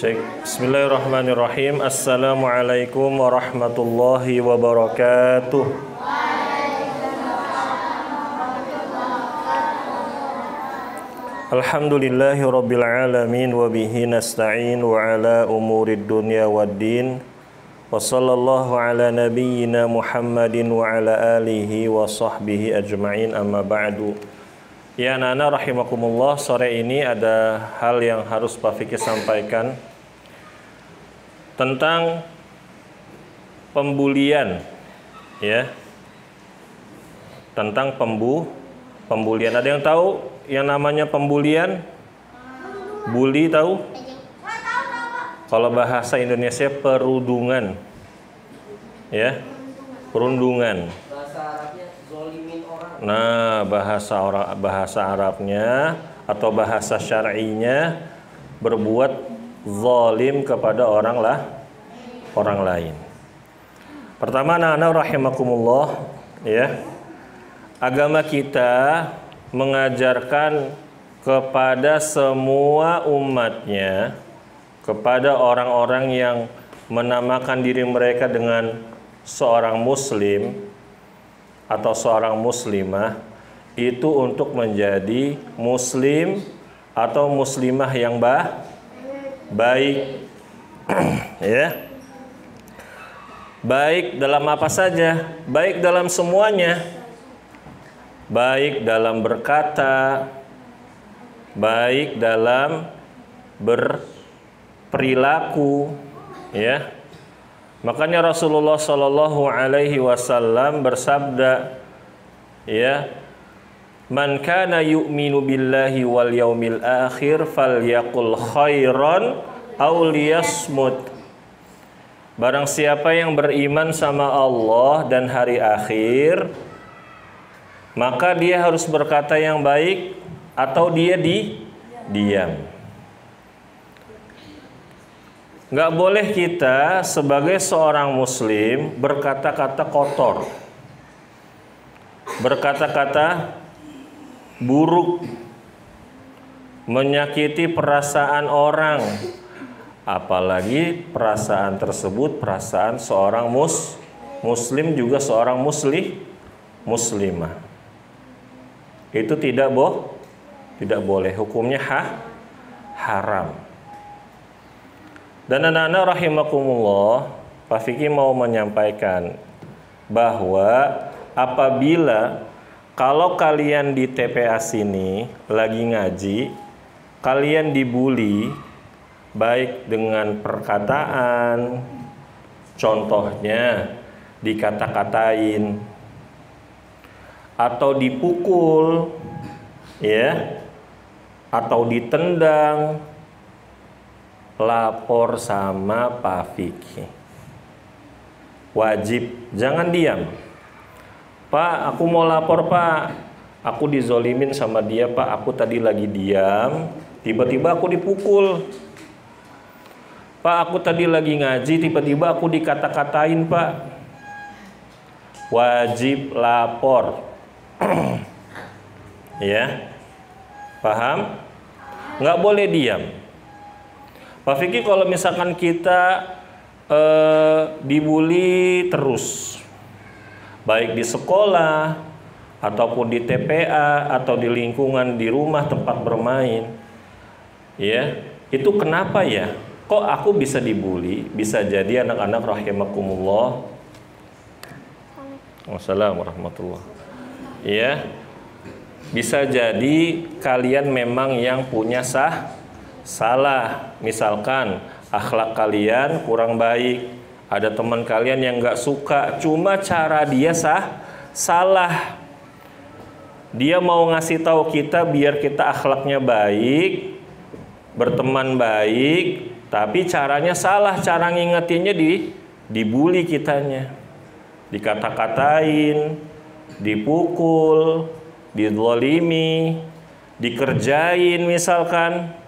Cek. Bismillahirrahmanirrahim. Assalamualaikum warahmatullahi wabarakatuh. Alhamdulillahi rabbil alamin wa bihi nasta'in wa ala umurid dunya waddin. Wa sallallahu ala nabiyyina Muhammadin wa ala alihi wa sahbihi ajma'in, amma ba'du. Ya anak-anak rahimakumullah, sore ini ada hal yang harus Pak Fikri sampaikan tentang pembulian, ya. Tentang pembulian. Ada yang tahu yang namanya pembulian? Bully tahu? Kalau bahasa Indonesia perundungan. Ya. Perundungan. Nah, bahasa Arabnya atau bahasa syar'inya berbuat zalim kepada orang lain. Pertama, anak-anak rahimakumullah, ya. Agama kita mengajarkan kepada semua umatnya, kepada orang-orang yang menamakan diri mereka dengan seorang muslim atau seorang muslimah, itu untuk menjadi muslim atau muslimah yang baik. Ya. Baik dalam apa saja? Baik dalam semuanya. Baik dalam berkata, baik dalam berperilaku, ya. Makanya Rasulullah Shallallahu Alaihi Wasallam bersabda, ya, man kana yu'minu billahi wal yaumil akhir falyaqul khairan aw liyasmut. Barang siapa yang beriman sama Allah dan hari akhir, maka dia harus berkata yang baik atau dia diam. Nggak boleh kita sebagai seorang muslim berkata-kata kotor, berkata-kata buruk, menyakiti perasaan orang, apalagi perasaan tersebut perasaan seorang muslim juga seorang muslimah. Itu tidak boleh, hukumnya haram. Dan anak-anak rahimakumullah, Pak Fikri mau menyampaikan bahwa apabila kalau kalian di TPA sini lagi ngaji, kalian dibully baik dengan perkataan, contohnya dikata-katain atau dipukul, ya, atau ditendang, lapor sama Pak Fikri. Wajib, jangan diam. Pak, aku mau lapor Pak, aku dizolimin sama dia Pak, aku tadi lagi diam, tiba-tiba aku dipukul. Pak, aku tadi lagi ngaji, tiba-tiba aku dikata-katain Pak. Wajib lapor. Ya, paham? Nggak boleh diam. Pak Fikri, kalau misalkan kita dibully terus, baik di sekolah ataupun di TPA atau di lingkungan di rumah tempat bermain, ya, itu kenapa ya? Kok aku bisa dibully? Bisa jadi anak-anak rahimakumullah. Wassalamualaikum warahmatullahi. Ya, bisa jadi kalian memang yang punya salah, misalkan akhlak kalian kurang baik, ada teman kalian yang nggak suka, cuma cara dia salah. Dia mau ngasih tahu kita biar kita akhlaknya baik, berteman baik, tapi caranya salah, cara ngingetinnya dibully kitanya, dikata-katain, dipukul, dizalimi, dikerjain misalkan.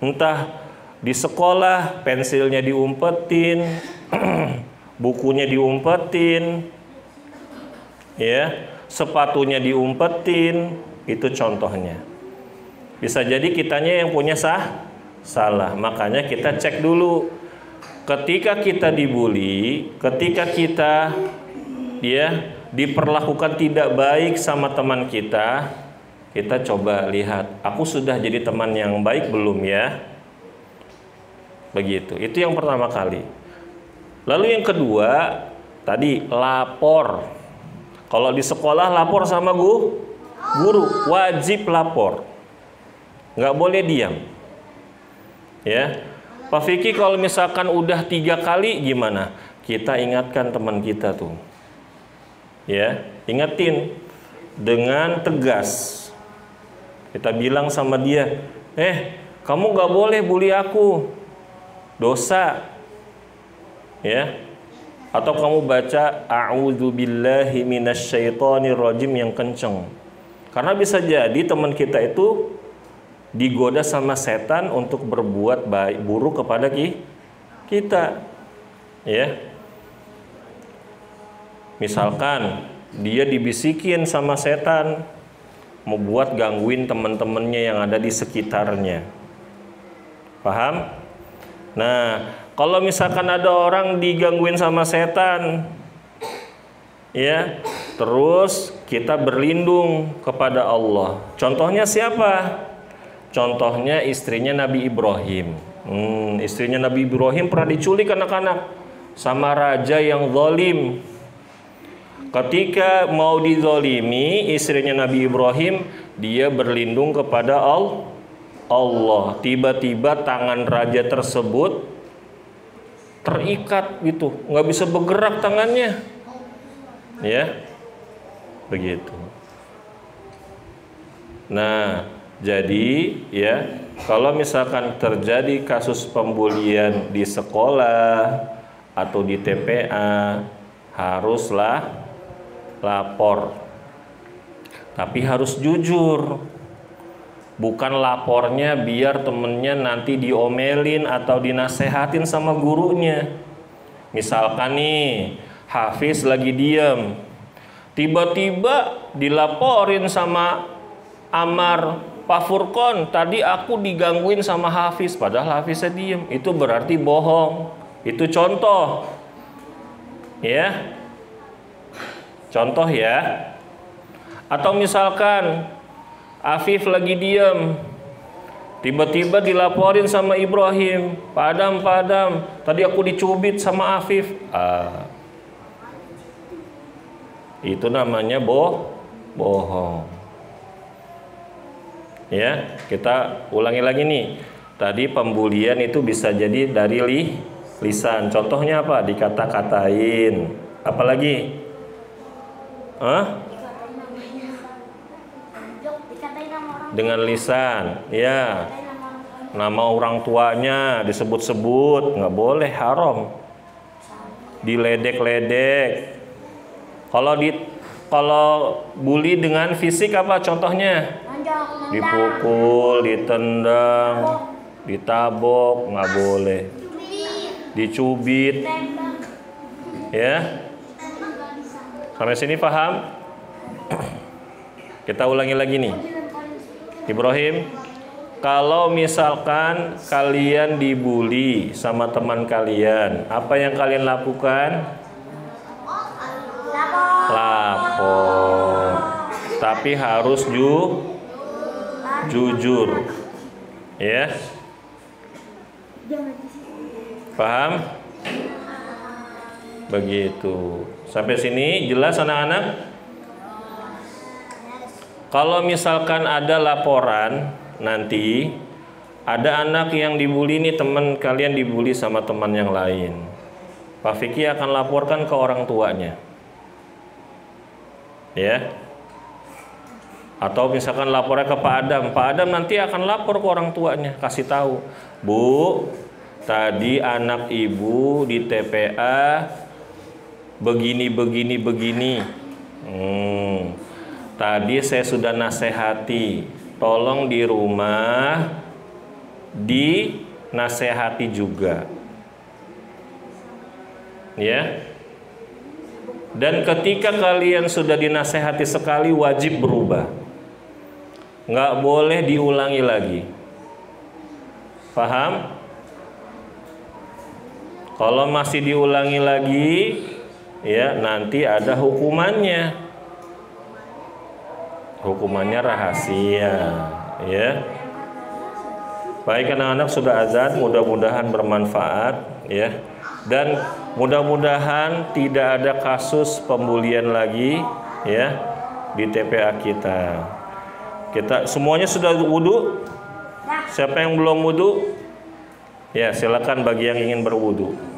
Entah di sekolah pensilnya diumpetin, bukunya diumpetin, ya, sepatunya diumpetin, itu contohnya. Bisa jadi kitanya yang punya salah. Makanya kita cek dulu. Ketika kita dibully, ketika kita diperlakukan tidak baik sama teman kita coba lihat, aku sudah jadi teman yang baik belum ya? Begitu. Itu yang pertama kali. Lalu yang kedua, tadi lapor. Kalau di sekolah lapor sama guru, wajib lapor. Nggak boleh diam. Ya. Pak Fikri kalau misalkan udah 3 kali gimana? Kita ingatkan teman kita tuh. Ya, ingetin dengan tegas. Kita bilang sama dia, kamu nggak boleh bully aku, dosa. Ya, atau kamu baca a'udzubillahi minasyaitonirrajim yang kenceng. Karena bisa jadi teman kita itu digoda sama setan untuk berbuat baik buruk kepada kita. Ya. Misalkan dia dibisikin sama setan mau buat gangguin teman-temannya yang ada di sekitarnya. Paham? Nah, kalau misalkan ada orang digangguin sama setan, ya, terus kita berlindung kepada Allah. Contohnya siapa? Contohnya istrinya Nabi Ibrahim. Istrinya Nabi Ibrahim pernah diculik anak-anak sama raja yang zalim. Ketika mau dizalimi istrinya Nabi Ibrahim, dia berlindung kepada Allah. Tiba-tiba tangan raja tersebut terikat gitu, nggak bisa bergerak tangannya. Ya, begitu. Nah, jadi ya, kalau misalkan terjadi kasus pembulian di sekolah atau di TPA, haruslah lapor. Tapi harus jujur. Bukan lapornya biar temennya nanti diomelin atau dinasehatin sama gurunya. Misalkan nih, Hafiz lagi diem, tiba-tiba dilaporin sama Amar, Pak Furqon, tadi aku digangguin sama Hafiz, padahal Hafiznya diem. Itu berarti bohong. Itu contoh. Ya. Contoh ya. Atau misalkan Afif lagi diem, tiba-tiba dilaporin sama Ibrahim, Pak Adam, tadi aku dicubit sama Afif. Itu namanya bohong. Ya, kita ulangi lagi nih. Tadi pembulian itu bisa jadi dari lisan. Contohnya apa? Dikata-katain. Apalagi? Dengan lisan, ya. Nama orang tuanya disebut-sebut, nggak boleh, haram. Diledek-ledek. Kalau bully dengan fisik apa contohnya? Dipukul, ditendang, ditabok, nggak boleh. Dicubit, ya. Sampai sini paham? Kita ulangi lagi nih. Ibrahim, kalau misalkan kalian dibully sama teman kalian, apa yang kalian lakukan? Lapor. Tapi harus jujur. Ya. Paham? Begitu. Sampai sini jelas anak-anak? Kalau misalkan ada laporan nanti ada anak yang dibully nih, teman kalian dibully sama teman yang lain, Pak Fikri akan laporkan ke orang tuanya, ya. Atau misalkan lapornya ke Pak Adam nanti akan lapor ke orang tuanya, kasih tahu, Bu, tadi anak ibu di TPA begini. Tadi saya sudah nasehati, tolong di rumah dinasehati juga. Ya. Dan ketika kalian sudah dinasehati sekali, wajib berubah. Nggak boleh diulangi lagi. Paham? Kalau masih diulangi lagi, ya nanti ada hukumannya. Hukumannya rahasia, ya. Baik anak-anak, sudah azan, mudah-mudahan bermanfaat, ya. Dan mudah-mudahan tidak ada kasus pembulian lagi, ya, di TPA kita. Kita semuanya sudah wudu? Siapa yang belum wudu? Ya, silakan bagi yang ingin berwudu.